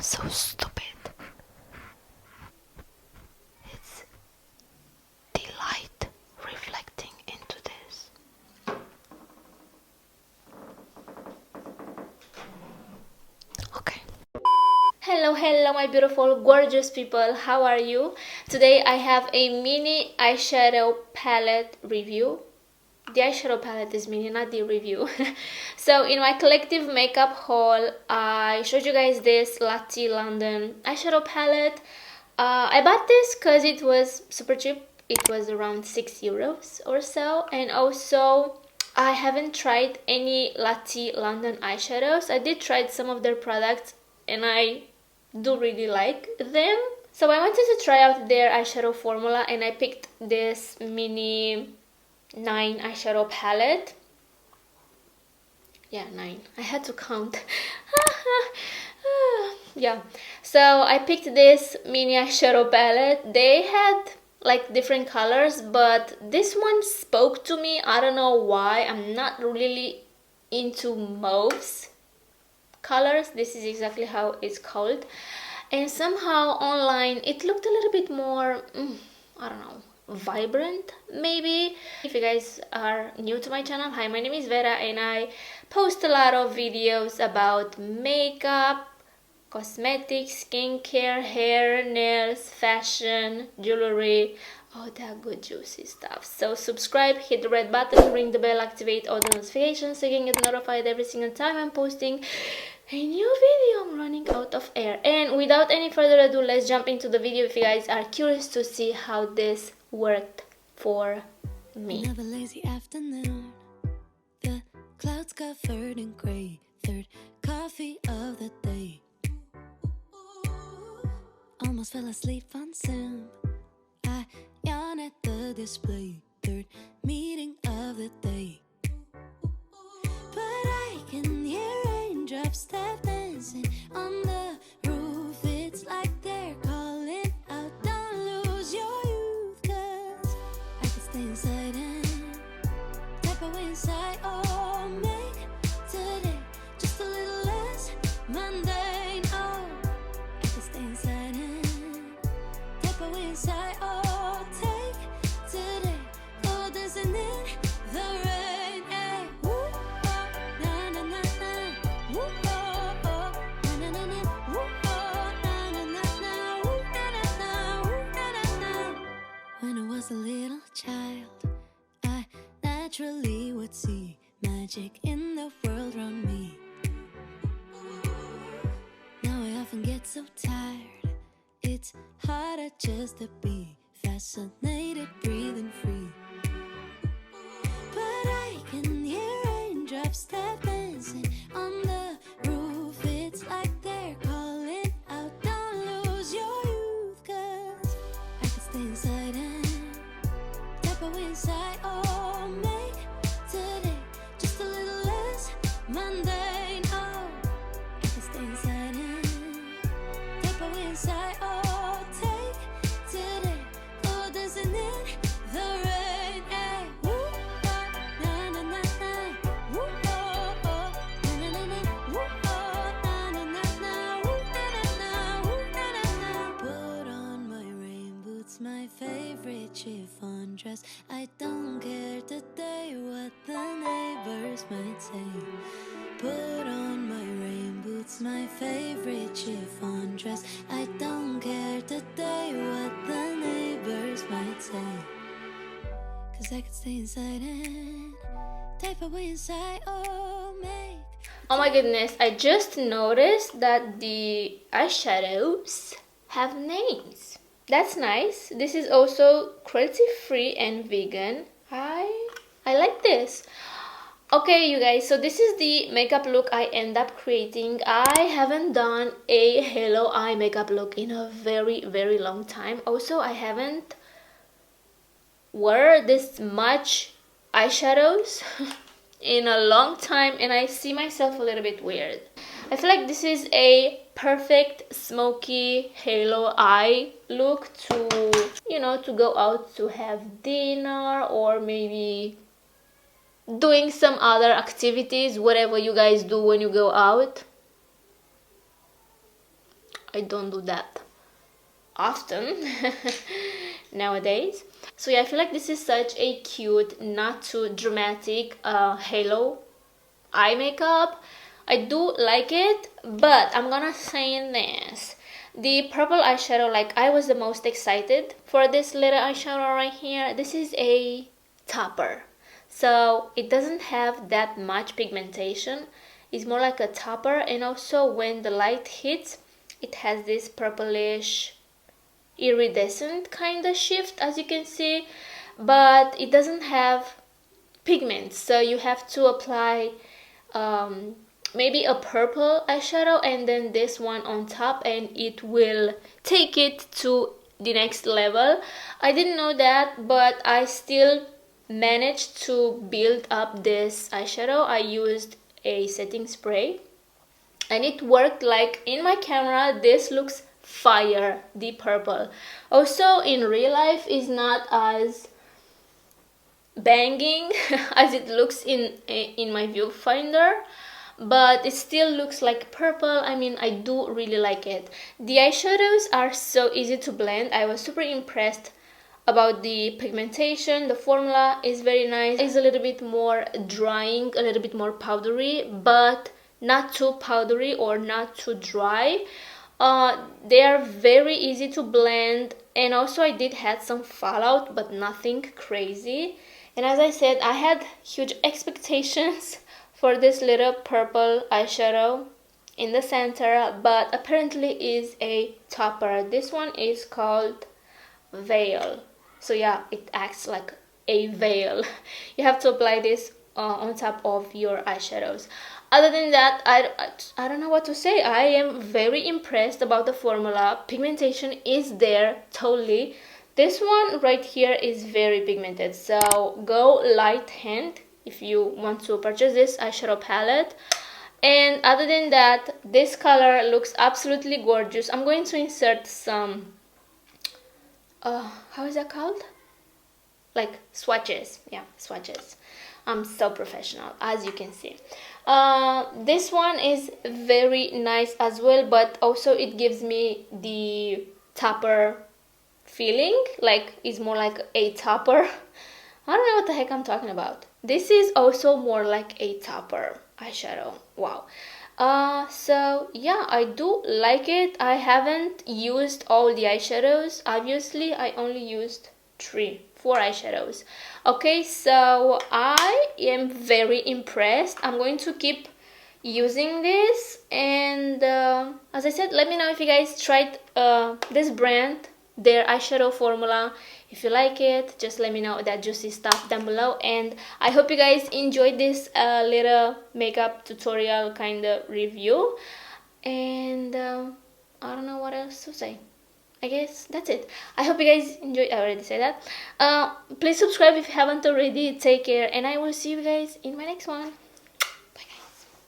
so stupid. It's the light reflecting into this. Okay. Hello my beautiful gorgeous people, how are you? Today I have a mini eyeshadow palette review. The eyeshadow palette is mini, not the review. So in my collective makeup haul, I showed you guys this Lottie London eyeshadow palette. I bought this because it was super cheap. It was around €6 or so. And also I haven't tried any Lottie London eyeshadows. I did try some of their products and I do really like them. So I wanted to try out their eyeshadow formula and I picked this mini 9 eyeshadow palette. Yeah, 9. I had to count. Yeah, so I picked this mini eyeshadow palette. They had like different colors, but this one spoke to me. I don't know why. I'm not really into mauves colors. This is exactly how it's called, and somehow online it looked a little bit more I don't know, vibrant maybe. If you guys are new to my channel, hi, my name is Vera and I post a lot of videos about makeup, cosmetics, skincare, hair, nails, fashion, jewelry, all that good juicy stuff. So subscribe, hit the red button, ring the bell, activate all the notifications so you can get notified every single time I'm posting a new video. I'm running out of air. And without any further ado, let's jump into the video if you guys are curious to see how this worked for me. Another lazy afternoon, the clouds covered in gray, third coffee of the day. Almost fell asleep on Zoom. I yawn at the display, third meeting of the day. But I can hear raindrops tap dancing on the roof. It's like they're calling out, don't lose your youth, 'cause I can stay inside and tap away inside. Oh, make today just a little less mundane. Oh, I can stay inside and tap away inside. Oh, take today, oh, dancing in the rain. Hey, woo, oh, na na na na, woo, oh, oh, na na na na, woo, oh, na na na na, woo, na na na, woo, na na na. When I was a little child, I naturally would see magic in the world around me. Now I often get so tired, it's harder just to be fascinated, breathing free. But I can hear raindrops tap dancing on the roof. It's like they're calling out, don't lose your youth, 'cause I can stay inside and tap away inside. Oh, make today just a little less mundane. Oh, I can stay inside and tap away inside. Oh, take today, oh, dancing in the rain. Hey, woo, oh, na na na na, woo, oh, oh, na na na na, woo, oh, na na na na, woo, na na na, woo, na na na. Put on my rain boots, my favorite chiffon dress. I don't care today what the neighbors might say. Put on my rain boots, my favorite chiffon dress. I don't care today what the neighbors might say, 'cause I could stay inside and type away inside. Oh, make. Oh my goodness, I just noticed that the eyeshadows have names. That's nice. This is also cruelty free and vegan. I like this. Okay, you guys, so this is the makeup look I end up creating. I haven't done a halo eye makeup look in a very long time. Also, I haven't wore this much eyeshadows in a long time and I see myself a little bit weird. I feel like this is a perfect smoky halo eye look to, you know, to go out to have dinner or maybe doing some other activities, whatever you guys do when you go out. I don't do that often nowadays. So yeah, I feel like this is such a cute, not too dramatic halo eye makeup. I do like it, but I'm gonna say this. The purple eyeshadow, like, I was the most excited for this little eyeshadow right here. This is a topper. So it doesn't have that much pigmentation. It's more like a topper, and also when the light hits, it has this purplish iridescent kind of shift, as you can see, but it doesn't have pigments, so you have to apply maybe a purple eyeshadow and then this one on top, and it will take it to the next level. I didn't know that, but I still managed to build up this eyeshadow. I used a setting spray and it worked. Like, in my camera this looks fire, the purple. Also in real life is not as banging as it looks in my viewfinder, but it still looks like purple. I mean, I do really like it. The eyeshadows are so easy to blend. I was super impressed about the pigmentation. The formula is very nice. It's a little bit more drying, a little bit more powdery, but not too powdery or not too dry. They are very easy to blend, and also I did have some fallout, but nothing crazy. And as I said, I had huge expectations for this little purple eyeshadow in the center, but apparently is a topper. This one is called Veil. So yeah, it acts like a veil. You have to apply this on top of your eyeshadows. Other than that, I don't know what to say. I am very impressed about the formula. Pigmentation is there totally. This one right here is very pigmented, so go light hand if you want to purchase this eyeshadow palette. And other than that, this color looks absolutely gorgeous. I'm going to insert some how is that called? Like swatches. Yeah, swatches. I'm so professional, as you can see. This one is very nice as well, but also it gives me the topper feeling, like it's more like a topper. I don't know what the heck I'm talking about. This is also more like a topper eyeshadow. Wow. So yeah, I do like it. I haven't used all the eyeshadows. Obviously, I only used 4 eyeshadows. Okay, so I am very impressed. I'm going to keep using this, and as I said, let me know if you guys tried this brand, their eyeshadow formula. If you like it, just let me know that juicy stuff down below. And I hope you guys enjoyed this little makeup tutorial kind of review, and I don't know what else to say. I guess that's it. I hope you guys enjoyed. I already said that. Please subscribe if you haven't already. Take care, and I will see you guys in my next one.